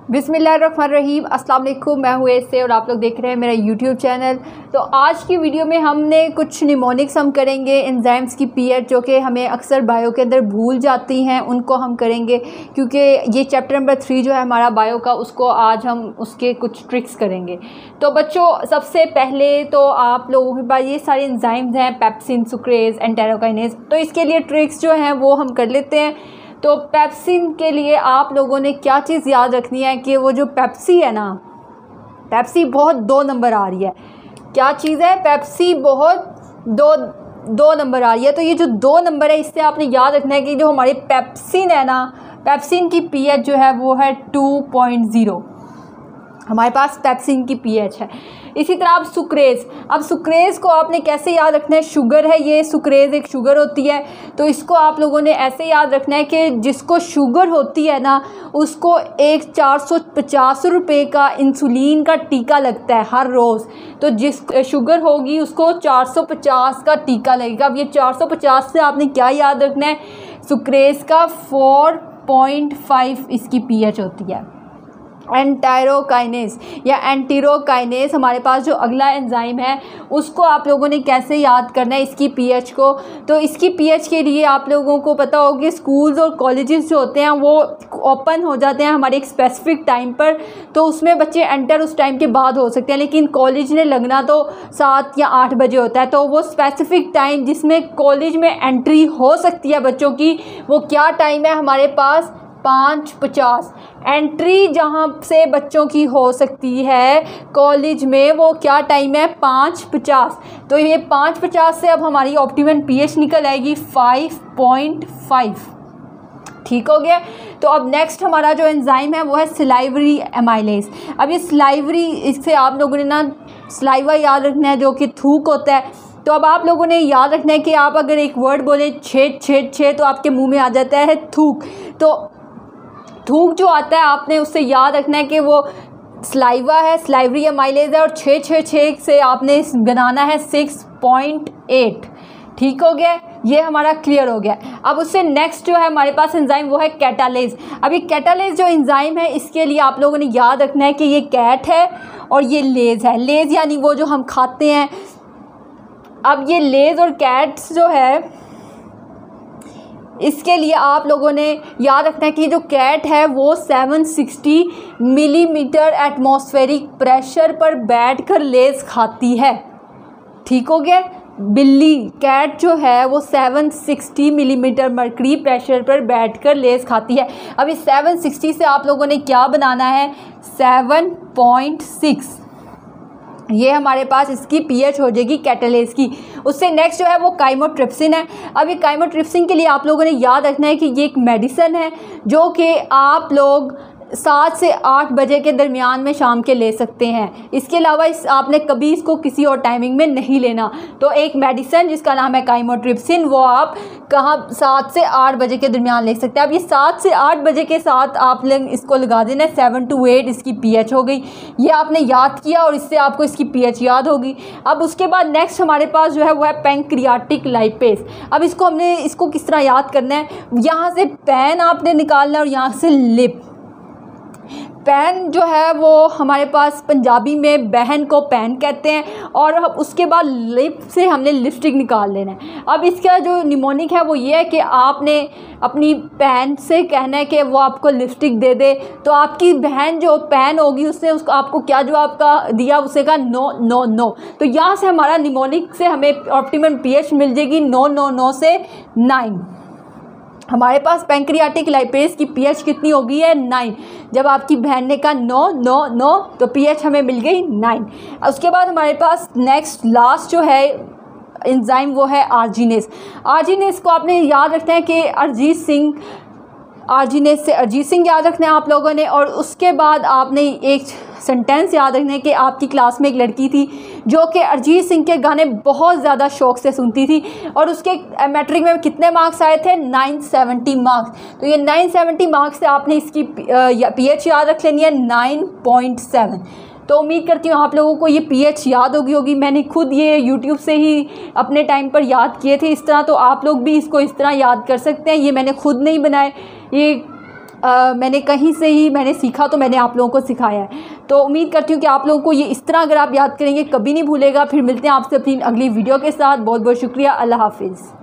बिस्मिल्लाहिर्रहमानिर्रहीम। अस्सलाम वालेकुम, मैं हूँ ऐसे और आप लोग देख रहे हैं मेरा यूट्यूब चैनल। तो आज की वीडियो में हमने कुछ निमोनिक्स हम करेंगे, एंजाइम्स की पीएच जो कि हमें अक्सर बायो के अंदर भूल जाती हैं, उनको हम करेंगे क्योंकि ये चैप्टर नंबर 3 जो है हमारा बायो का, उसको आज हम उसके कुछ ट्रिक्स करेंगे। तो बच्चों, सबसे पहले तो आप लोगों के पास ये सारे एंजाइम्स हैं, पेप्सिन, सुक्रेज, एंटेरोकाइनेज। तो इसके लिए ट्रिक्स जो हैं वो हम कर लेते हैं। तो पेप्सिन के लिए आप लोगों ने क्या चीज़ याद रखनी है कि वो जो पेप्सी है ना, पेप्सी बहुत 2 नंबर आ रही है। क्या चीज़ है? पेप्सी बहुत दो नंबर आ रही है। तो ये जो 2 नंबर है, इससे आपने याद रखना है कि जो हमारी पेप्सिन है ना, पेप्सिन की पीएच जो है वो है 2.0। हमारे पास पेप्सिन की पीएच है। इसी तरह आप सुक्रेज, अब सुक्रेज को आपने कैसे याद रखना है? शुगर है ये, सुक्रेज एक शुगर होती है। तो इसको आप लोगों ने ऐसे याद रखना है कि जिसको शुगर होती है ना, उसको एक 450 रुपये का इंसुलिन का टीका लगता है हर रोज़। तो जिस शुगर होगी उसको 450 का टीका लगेगा। अब ये 450 से आपने क्या याद रखना है? सुक्रेज का 4.5 इसकी पीएच होती है। एंटेरोकाइनेज या एंटेरोकाइनेज हमारे पास जो अगला एंजाइम है, उसको आप लोगों ने कैसे याद करना है इसकी पीएच को? तो इसकी पीएच के लिए आप लोगों को पता होगी, स्कूल्स और कॉलेजेस जो होते हैं वो ओपन हो जाते हैं हमारे एक स्पेसिफिक टाइम पर। तो उसमें बच्चे एंटर उस टाइम के बाद हो सकते हैं, लेकिन कॉलेज ने लगना तो 7 या 8 बजे होता है। तो वो स्पेसिफिक टाइम जिसमें कॉलेज में एंट्री हो सकती है बच्चों की, वो क्या टाइम है हमारे पास? 5:50। एंट्री जहाँ से बच्चों की हो सकती है कॉलेज में, वो क्या टाइम है? 5:50। तो ये 5:50 से अब हमारी ऑप्टिमम पीएच निकल आएगी 5.5। ठीक हो गया। तो अब नेक्स्ट हमारा जो एंजाइम है वो है सलाइवरी एमाइलेज। अब ये सलाइवरी, इससे आप लोगों ने ना सलाइवा याद रखना है जो कि थूक होता है। तो अब आप लोगों ने याद रखना है कि आप अगर एक वर्ड बोले छेद छेद छेद, तो आपके मुंह में आ जाता है थूक। तो थूक जो आता है आपने उससे याद रखना है कि वो सलाइवा है, सलाइवरी एमाइलेज है, और 6 से आपने बनाना है 6.8। ठीक हो गया, ये हमारा क्लियर हो गया। अब उससे नेक्स्ट जो है हमारे पास एंजाइम वो है कैटालेज। अब ये कैटालेज जो एंजाइम है, इसके लिए आप लोगों ने याद रखना है कि ये कैट है और ये लेज है। लेज यानी वो जो हम खाते हैं। अब ये लेज और कैट्स जो है, इसके लिए आप लोगों ने याद रखना है कि जो कैट है वो 760 मिलीमीटर एटमॉस्फेरिक प्रेशर पर बैठकर लेज खाती है। ठीक हो गया। बिल्ली, कैट जो है वो 760 मिलीमीटर मर्करी प्रेशर पर बैठकर लेज खाती है। अब इस 760 से आप लोगों ने क्या बनाना है? 7.6। ये हमारे पास इसकी पीएच हो जाएगी कैटालेज की। उससे नेक्स्ट जो है वो काइमोट्रिप्सिन है। अब ये काइमोट्रिप्सिन के लिए आप लोगों ने याद रखना है कि ये एक मेडिसिन है जो कि आप लोग 7 से 8 बजे के दरमियान में शाम के ले सकते हैं। इसके अलावा आपने कभी इसको किसी और टाइमिंग में नहीं लेना। तो एक मेडिसिन जिसका नाम है काइमोट्रिप्सिन, वो आप कहाँ 7 से 8 बजे के दरमियान ले सकते हैं। अब ये 7 से 8 बजे के साथ आप लोग इसको लगा देना। 7 to 8 इसकी पीएच हो गई। ये आपने याद किया और इससे आपको इसकी पीएच याद होगी। अब उसके बाद नेक्स्ट हमारे पास जो है वो है पैंक्रियाटिक लाइपेज। अब इसको किस तरह याद करना है? यहाँ से पैन आपने निकालना है और यहाँ से लिप। पैन जो है वो हमारे पास पंजाबी में बहन को पैन कहते हैं, और उसके बाद लिप से हमने लिपस्टिक निकाल लेना है। अब इसका जो निमोनिक है वो ये है कि आपने अपनी बहन से कहना है कि वो आपको लिपस्टिक दे दे। तो आपकी बहन जो पैन होगी उसने उसको आपको क्या जवाब का दिया? उसे कहा नो नो नो। तो यहाँ से हमारा निमोनिक से हमें ऑप्टिमम पीएच मिल जाएगी 9 से 9। हमारे पास पैंक्रियाटिक लाइपेज की पीएच कितनी हो गई है? 9। जब आपकी बहन ने कहा नो नो नो, तो पीएच हमें मिल गई 9। उसके बाद हमारे पास नेक्स्ट लास्ट जो है एंजाइम वो है आर्जिनेज। आर्जिनेज को आपने याद रखना है कि आर्जिनेज से अरिजीत सिंह याद रखना है आप लोगों ने। और उसके बाद आपने एक सेंटेंस याद रखना है कि आपकी क्लास में एक लड़की थी जो कि अरिजीत सिंह के गाने बहुत ज़्यादा शौक से सुनती थी, और उसके मैट्रिक में कितने मार्क्स आए थे? 970 मार्क्स। तो ये 970 मार्क्स से आपने इसकी पीएच याद रख लेनी है 9.7। तो उम्मीद करती हूँ आप लोगों को ये पीएच याद होगी। मैंने खुद ये यूट्यूब से ही अपने टाइम पर याद किए थे इस तरह, तो आप लोग भी इसको इस तरह याद कर सकते हैं। ये मैंने खुद नहीं बनाए, ये मैंने कहीं से ही मैंने सीखा, तो मैंने आप लोगों को सिखाया है। तो उम्मीद करती हूँ कि आप लोगों को ये इस तरह अगर आप याद करेंगे कभी नहीं भूलेगा। फिर मिलते हैं आपसे अपनी अगली वीडियो के साथ। बहुत बहुत शुक्रिया। अल्लाह हाफिज़।